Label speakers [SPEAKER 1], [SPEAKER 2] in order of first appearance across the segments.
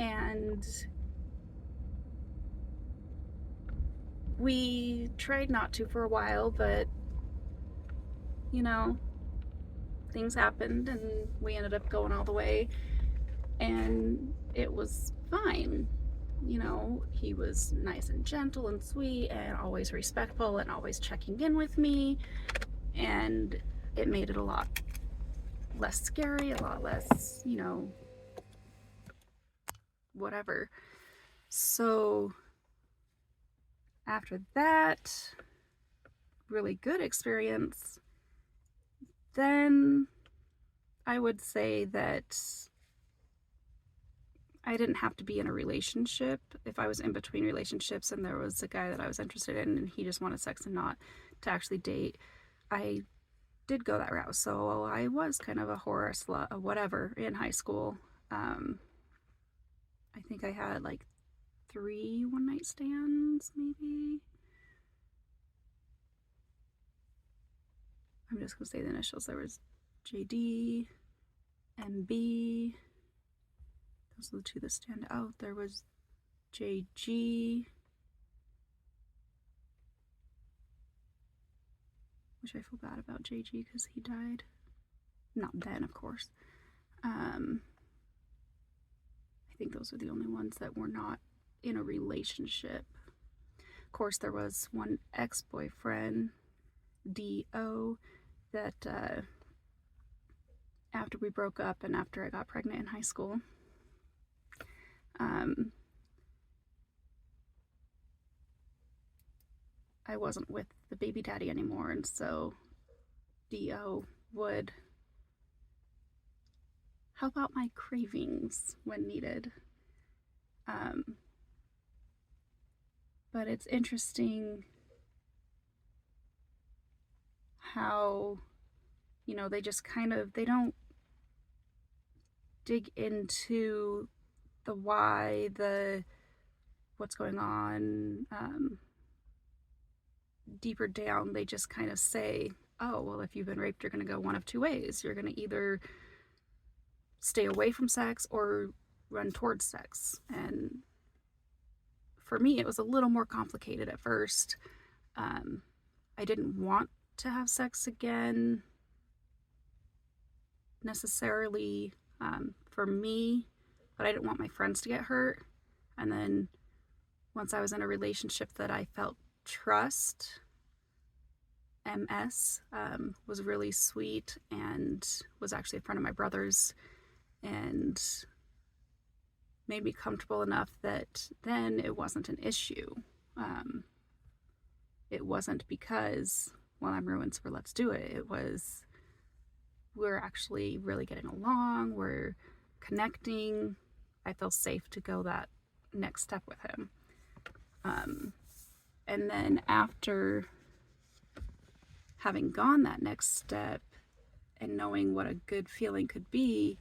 [SPEAKER 1] And we tried not to for a while, but you know, things happened and we ended up going all the way, and it was fine. You know, he was nice and gentle and sweet and always respectful and always checking in with me, and it made it a lot less scary, a lot less, whatever. So after that really good experience, then I would say that I didn't have to be in a relationship. If I was in between relationships and there was a guy that I was interested in and he just wanted sex and not to actually date, I did go that route. So I was kind of a horror slut, or whatever, in high school. I think I had like 3 one night stands, maybe. I'm just gonna say the initials. There was JD, MB. Those are the two that stand out. There was JG, which I feel bad about JG because he died. Not then, of course. I think those are the only ones that were not in a relationship. Of course, there was one ex-boyfriend, D.O., that after we broke up and after I got pregnant in high school, I wasn't with the baby daddy anymore, and so D.O. would help out my cravings when needed. But it's interesting how, they just kind of, they don't dig into the why, the what's going on, deeper down. They just kind of say, oh, well, if you've been raped, you're going to go one of two ways. You're going to either stay away from sex or run towards sex. And for me, it was a little more complicated at first. I didn't want to have sex again necessarily, for me, but I didn't want my friends to get hurt. And then once I was in a relationship that I felt trust, MS, was really sweet and was actually a friend of my brother's and made me comfortable enough that then it wasn't an issue. It wasn't because, well, I'm ruined, so let's do it. It was, we're actually really getting along, we're connecting. I feel safe to go that next step with him. And then after having gone that next step and knowing what a good feeling could be,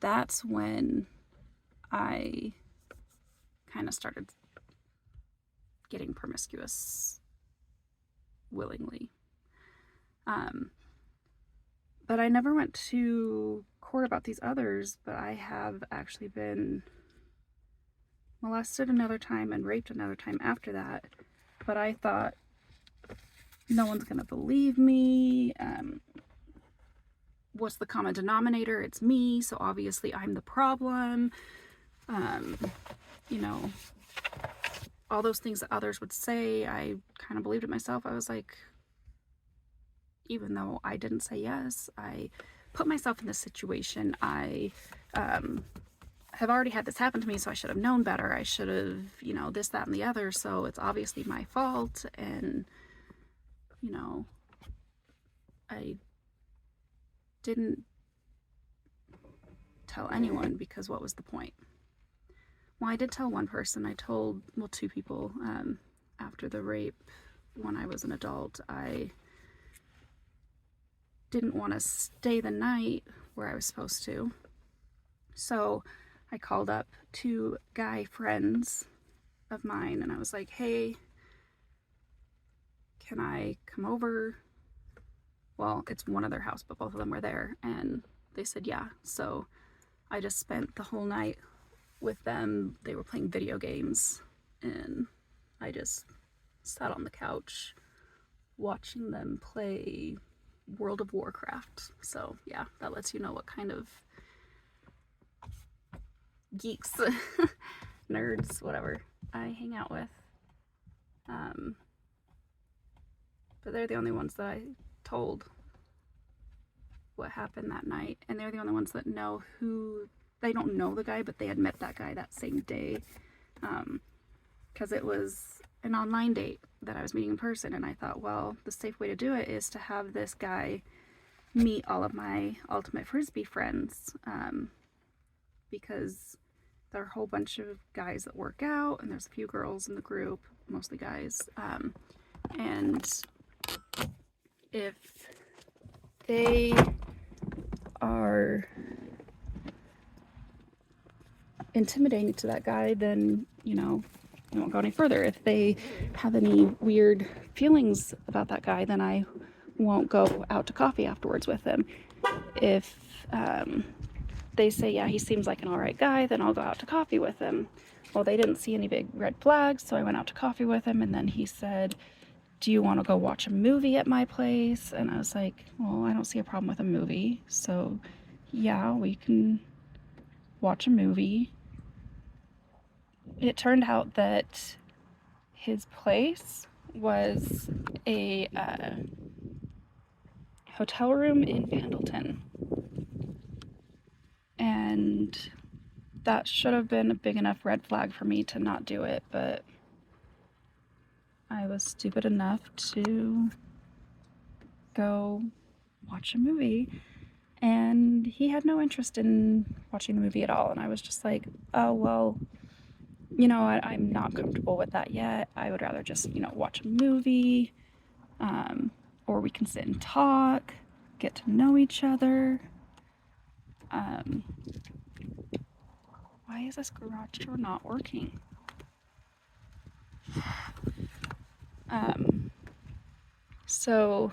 [SPEAKER 1] that's when I kind of started getting promiscuous willingly. But I never went to court about these others, but I have actually been molested another time and raped another time after that. But I thought, no one's gonna believe me. What's the common denominator? It's me, so obviously I'm the problem. You know, all those things that others would say, I kind of believed it myself. I was like, even though I didn't say yes, I put myself in this situation. I have already had this happen to me, so I should have known better. I should have, this, that, and the other, so it's obviously my fault. And, I didn't tell anyone because what was the point? Well, I did tell one person. I told, well, 2 people after the rape when I was an adult. I didn't want to stay the night where I was supposed to. So I called up 2 guy friends of mine and I was like, hey, can I come over? Well, it's one of their house, but both of them were there. And they said, yeah. So I just spent the whole night with them. They were playing video games, and I just sat on the couch watching them play World of Warcraft. So yeah, that lets you know what kind of geeks, nerds, whatever, I hang out with. But they're the only ones that I told what happened that night, and they're the only ones that know who. They don't know the guy, but they had met that guy that same day, because it was an online date that I was meeting in person, and I thought, well, the safe way to do it is to have this guy meet all of my Ultimate Frisbee friends, because there are a whole bunch of guys that work out, and there's a few girls in the group, mostly guys, and if they are intimidating to that guy, then, you know, I won't go any further. If they have any weird feelings about that guy, then I won't go out to coffee afterwards with him. If they say, yeah, he seems like an all right guy, then I'll go out to coffee with him. Well, they didn't see any big red flags, so I went out to coffee with him, and then he said, do you want to go watch a movie at my place? And I was like, well, I don't see a problem with a movie, so yeah, we can watch a movie. It turned out that his place was a hotel room in Vandleton, and that should have been a big enough red flag for me to not do it, but I was stupid enough to go watch a movie, and he had no interest in watching the movie at all, and I was just like, oh, well, you know what, I'm not comfortable with that yet. I would rather just, you know, watch a movie, or we can sit and talk, get to know each other. Why is this garage door not working? So,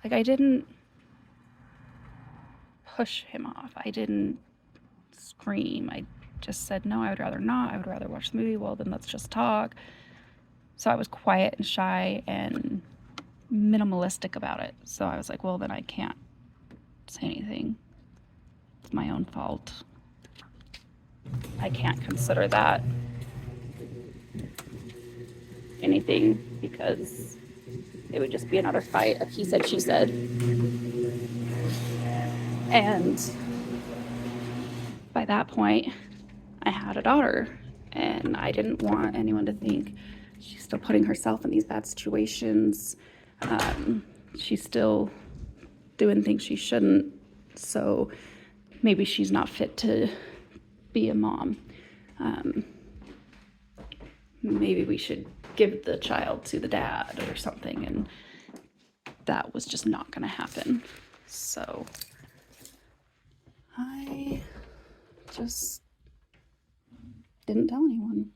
[SPEAKER 1] like, I didn't push him off. I didn't scream. I just said, no, I would rather not. I would rather watch the movie. Well, then let's just talk. So I was quiet and shy and minimalistic about it. So I was like, well, then I can't say anything. It's my own fault. I can't consider that anything, because it would just be another fight of he said, she said. And by that point, I had a daughter, and I didn't want anyone to think she's still putting herself in these bad situations. She's still doing things she shouldn't, so maybe she's not fit to be a mom. Maybe we should give the child to the dad or something, and that was just not going to happen. So I just didn't tell anyone.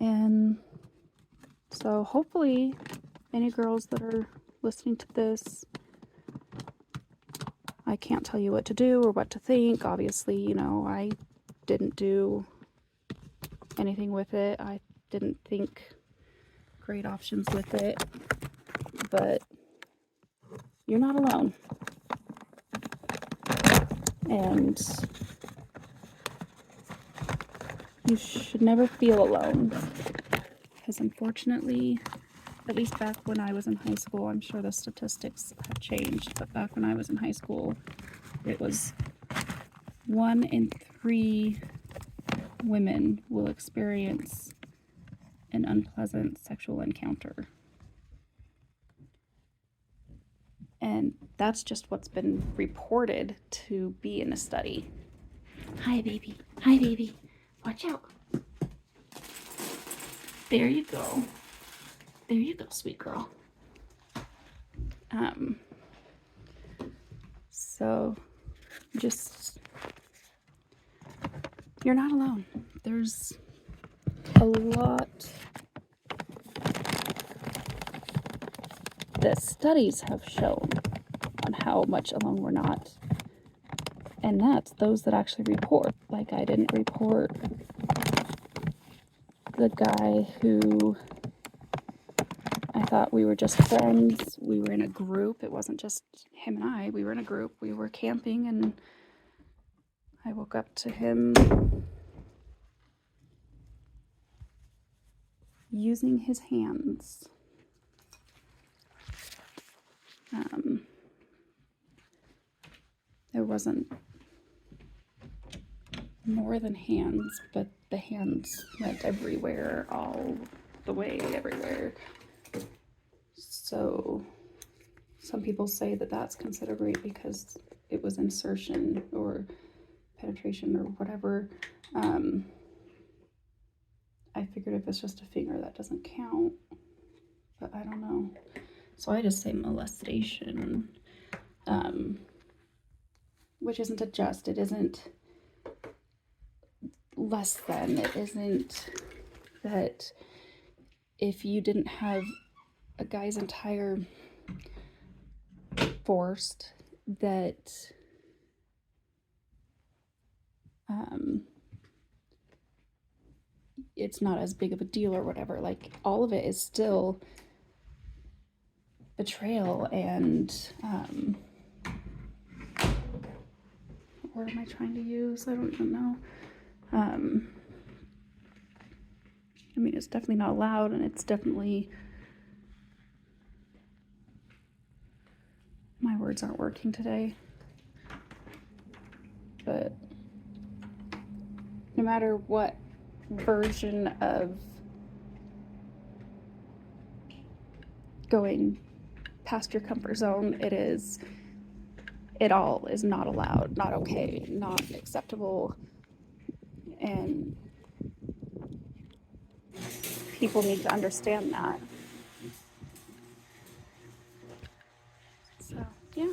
[SPEAKER 1] And so hopefully any girls that are listening to this, I can't tell you what to do or what to think. Obviously, you know, I didn't do anything with it. I didn't think great options with it, but you're not alone. And you should never feel alone, because unfortunately, at least back when I was in high school, I'm sure the statistics have changed, but back when I was in high school, it was 1 in 3 women will experience an unpleasant sexual encounter. And that's just what's been reported to be in a study. Hi, baby. Hi, baby. Watch out. There you go. There you go, sweet girl. So just, you're not alone. There's a lot that studies have shown on how much alone we're not. And that's those that actually report. Like, I didn't report the guy who I thought we were just friends. We were in a group. It wasn't just him and I. We were in a group. We were camping, and I woke up to him using his hands. There wasn't more than hands, but the hands went everywhere, all the way everywhere. So some people say that that's considered rape because it was insertion or penetration or whatever. I figured if it's just a finger, that doesn't count, but I don't know. So I just say molestation, which isn't a just, it isn't less than, it isn't that if you didn't have a guy's entire forced, that it's not as big of a deal or whatever. Like, all of it is still betrayal and what word am I trying to use? I don't even know. I mean, it's definitely not allowed, and it's definitely, my words aren't working today, but no matter what version of going past your comfort zone it all is not allowed, not okay, not acceptable, and people need to understand that. So, yeah.